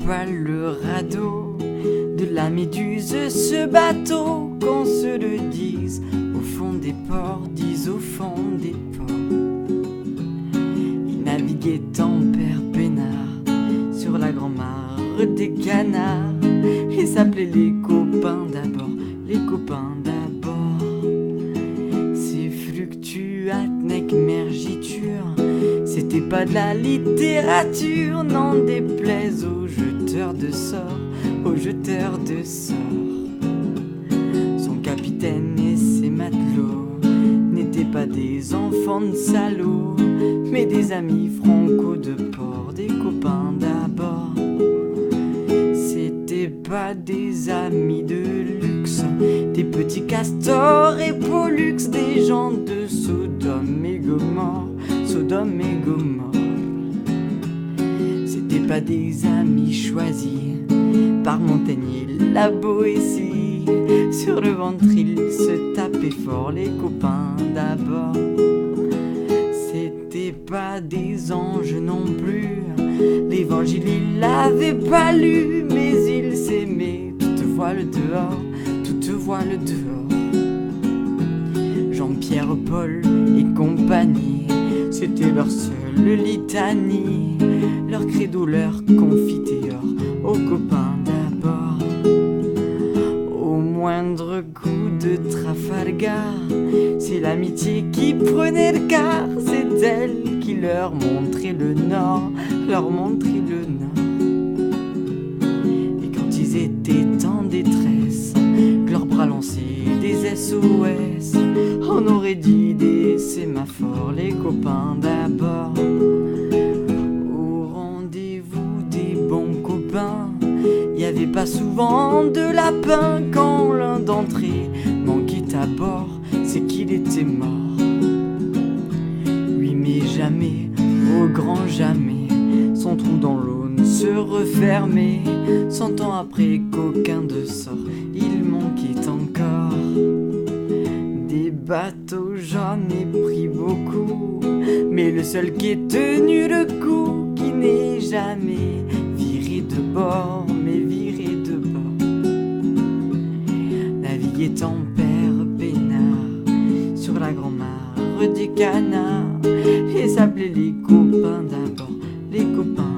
pas le radeau de la Méduse, ce bateau, qu'on se le dise, au fond des ports, disent au fond des ports. Il naviguait en père peinard sur la grand-mare des canards et s'appelait les copains d'abord, les copains d'abord. C'est fluctuat, nec mergiture, c'était pas de la littérature, n'en déplaise aux jeteurs de sorts, aux jeteurs de sorts. Son capitaine et ses matelots n'étaient pas des enfants de salauds, mais des amis franco de port, des copains d'abord. C'était pas des amis de luxe, des petits castors et pollux, des gens de Sodome et Gomorre, Sodome et Gomorre. C'était pas des amis choisis par Montaigne et la Boétie. Sur le ventre ils se tapaient fort, les copains d'abord. C'était pas des anges non plus, l'évangile ils l'avaient pas lu, mais ils s'aimaient, toute voile dehors, toute voile dehors. Jean-Pierre, Paul et compagnie, c'était leur seule litanie, leur credo, leur confiteor, aux copains d'abord. Au moindre coup de Trafalgar, c'est l'amitié qui prenait le quart, c'est elle qui leur montrait le nord, leur montrait le nord. Et quand ils étaient en détresse, que leurs bras lançaient des SOS, on aurait dit des sémaphores, les copains d'abord. Au rendez-vous des bons copains, y avait pas souvent de lapin. Quand l'un d'entre eux manquait à bord, c'est qu'il était mort. Oui, mais jamais, au grand jamais, son trou dans l'Aune se refermait. 100 ans après qu'aucun de sort, il manquait encore. Des bateaux, j'en ai pris beaucoup, mais le seul qui ait tenu le coup, qui n'est jamais viré de bord, mais viré de bord, naviguait en père peinard sur la grand-mare des canards et s'appelait les copains d'abord, les copains